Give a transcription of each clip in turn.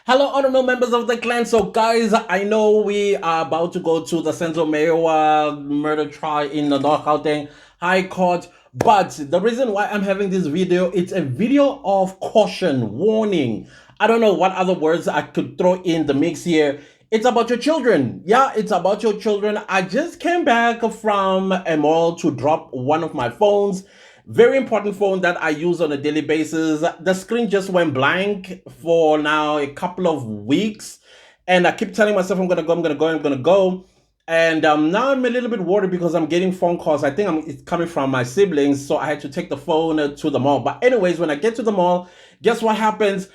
Hello, honorable members of the clan. So, guys, I know we are about to go to the Senzo Mewa murder trial in the North Gauteng High Court. But the reason why I'm having this video, it's a video of caution, warning. I don't know what other words I could throw in the mix here. It's about your children. Yeah, it's about your children. I just came back from a mall to drop one of my phones. Very important phone that I use on a daily basis. The screen just went blank for now a couple of weeks. And I keep telling myself I'm gonna go, I'm gonna go, I'm gonna go. And now I'm a little bit worried because I'm getting phone calls. I think it's coming from my siblings, so I had to take the phone to the mall. But anyways, when I get to the mall, guess what happens?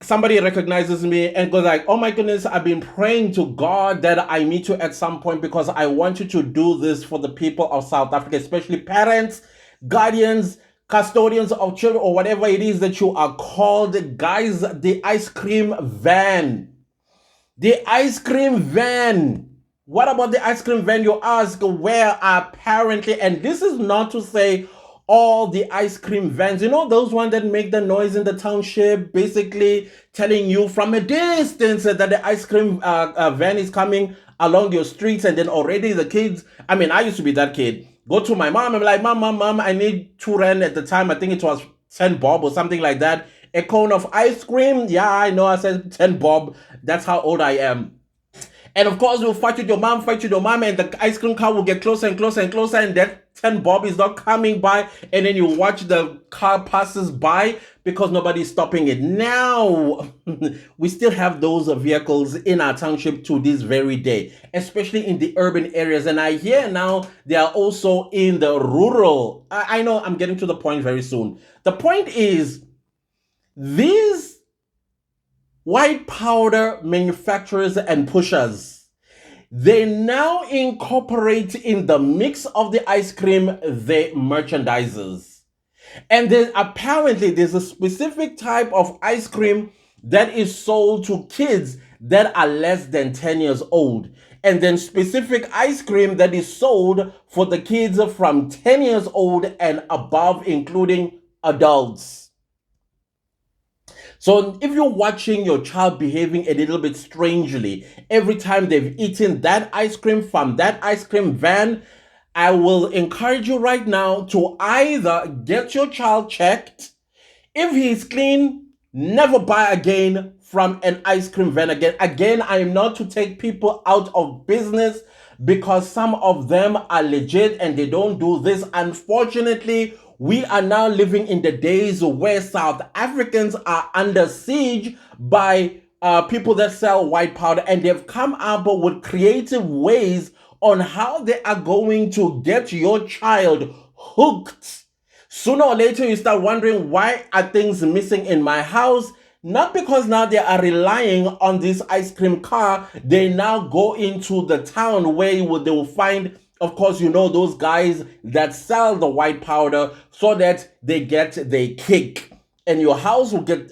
Somebody recognizes me and goes like, oh my goodness, I've been praying to God that I meet you at some point because I want you to do this for the people of South Africa, especially parents, guardians, custodians of children, or whatever it is that you are called. Guys, the ice cream van. The ice cream van. What about the ice cream van? You ask, where apparently, and this is not to say all the ice cream vans, you know, those ones that make the noise in the township, basically telling you from a distance that the ice cream van is coming along your streets, and then already the kids, I mean, I used to be that kid, go to my mom, I'm like, mom, I need 2 rand at the time, I think it was 10 bob or something like that, a cone of ice cream. Yeah, I know, I said 10 bob, that's how old I am. And of course, you'll fight with your mom, and the ice cream car will get closer and closer and closer, and that 10 bob is not coming by, and then you watch the car passes by because nobody's stopping it. Now, we still have those vehicles in our township to this very day, especially in the urban areas. And I hear now they are also in the rural. I know I'm getting to the point very soon. The point is, these white powder manufacturers and pushers, they now incorporate in the mix of the ice cream the merchandisers. And then apparently there's a specific type of ice cream that is sold to kids that are less than 10 years old. And then specific ice cream that is sold for the kids from 10 years old and above, including adults. So if you're watching your child behaving a little bit strangely every time they've eaten that ice cream from that ice cream van, I will encourage you right now to either get your child checked. If he's clean, never buy again from an ice cream van again. Again, I am not to take people out of business because some of them are legit and they don't do this. Unfortunately, we are now living in the days where South Africans are under siege by people that sell white powder, and they've come up with creative ways on how they are going to get your child hooked. Sooner or later, you start wondering, why are things missing in my house? Not because now they are relying on this ice cream car. They now go into the town where they will find, of course, you know, those guys that sell the white powder so that they get their kick. And your house will get,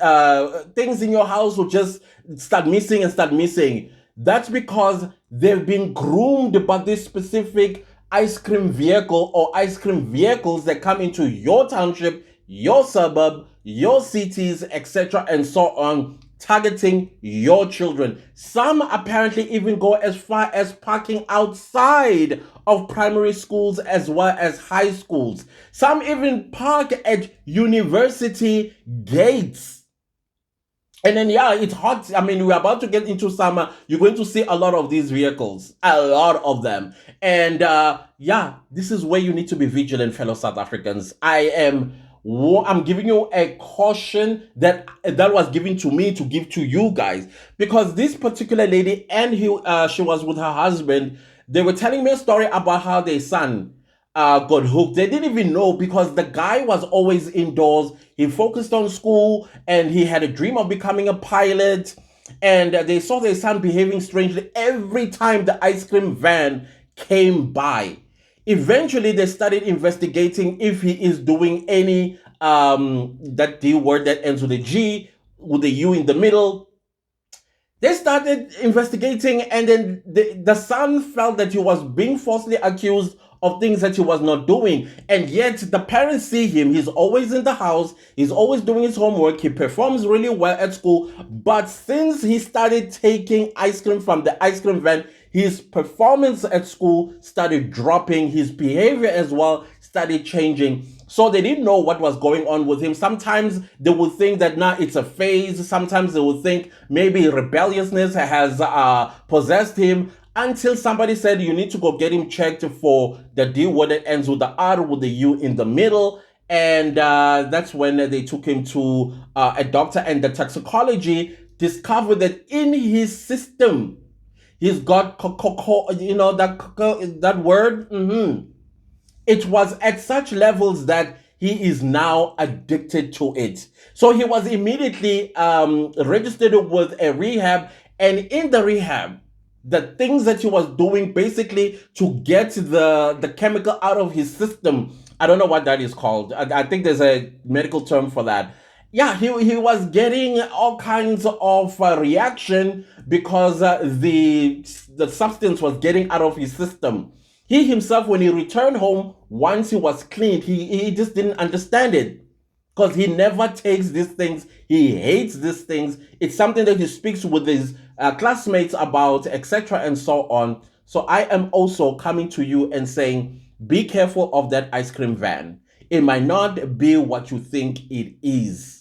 things in your house will just start missing and start missing. That's because they've been groomed by this specific ice cream vehicle or ice cream vehicles that come into your township, your suburb, your cities, etc., and so on, targeting your children. Some apparently even go as far as parking outside of primary schools as well as high schools. Some even park at university gates. And then, yeah, it's hot. I mean, we're about to get into summer. You're going to see a lot of these vehicles, a lot of them. And yeah, this is where you need to be vigilant, fellow South Africans. I'm giving you a caution that was given to me to give to you guys, because this particular lady and she was with her husband. They were telling me a story about how their son got hooked. They didn't even know because the guy was always indoors. He focused on school and he had a dream of becoming a pilot. And they saw their son behaving strangely every time the ice cream van came by. Eventually, they started investigating if he is doing any, that D word that ends with a G, with a U in the middle. They started investigating, and then the son felt that he was being falsely accused of things that he was not doing. And yet the parents see him. He's always in the house. He's always doing his homework. He performs really well at school. But since he started taking ice cream from the ice cream van, his performance at school started dropping. His behavior as well started changing. So they didn't know what was going on with him. Sometimes they would think that now it's a phase. Sometimes they would think maybe rebelliousness has possessed him, until somebody said you need to go get him checked for the D word that ends with the R with the U in the middle. And that's when they took him to a doctor, and the toxicology discovered that in his system, he's got that word. It was at such levels that he is now addicted to it. So he was immediately registered with a rehab, and in the rehab, the things that he was doing basically to get the chemical out of his system, I don't know what that is called. I think there's a medical term for that. Yeah, he was getting all kinds of reaction because the substance was getting out of his system. He himself, when he returned home, once he was cleaned, he just didn't understand it, because he never takes these things. He hates these things. It's something that he speaks with his classmates about, etc. and so on. So I am also coming to you and saying, be careful of that ice cream van. It might not be what you think it is.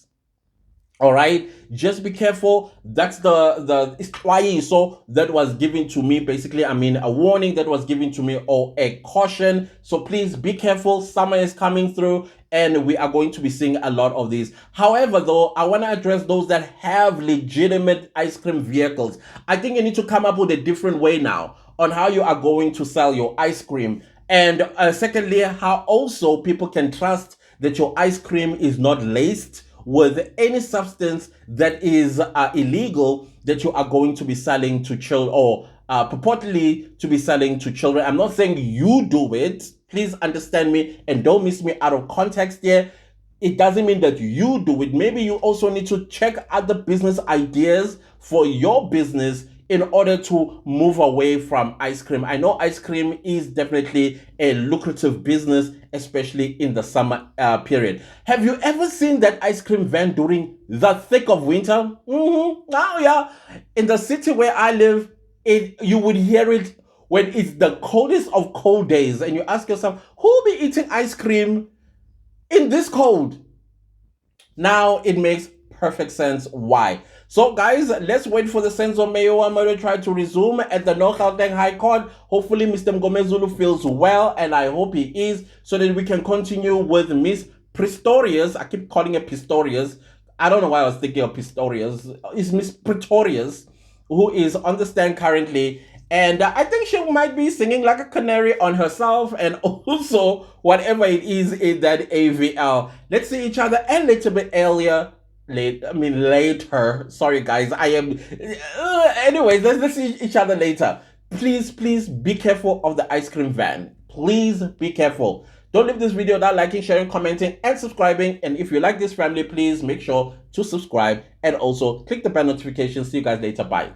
All right, just be careful. That's the ISIXWAYISO that was given to me. Basically, I mean, a warning that was given to me, or a caution. So please be careful. Summer is coming through, and we are going to be seeing a lot of these. However, though, I want to address those that have legitimate ice cream vehicles. I think you need to come up with a different way now on how you are going to sell your ice cream. And secondly, how also people can trust that your ice cream is not laced with any substance that is illegal, that you are going to be selling to children, or purportedly to be selling to children. I'm not saying you do it. Please understand me and don't miss me out of context here. It doesn't mean that you do it. Maybe you also need to check other business ideas for your business in order to move away from ice cream. I know ice cream is definitely a lucrative business, especially in the summer period. Have you ever seen that ice cream van during the thick of winter? Oh yeah. In the city where I live, you would hear it when it's the coldest of cold days, and you ask yourself, who will be eating ice cream in this cold? Now it makes perfect sense why. So guys, let's wait for the Senzo Mayowa murder trial to resume at the North Gauteng High Court. Hopefully Mr. Mgomezulu feels well, and I hope he is, so that we can continue with Miss Pistorius. I keep calling her Pistorius. I don't know why I was thinking of Pistorius. It's Miss Pretorius, who is on the stand currently. And I think she might be singing like a canary on herself, and also whatever it is in that AVL. Let's see each other a little bit earlier. Later. Sorry guys, I am anyways, let's see each other later. Please be careful of the ice cream van. Please be careful. Don't leave this video without liking, sharing, commenting, and subscribing. And if you like this family, please make sure to subscribe and also click the bell notification. See you guys later. Bye.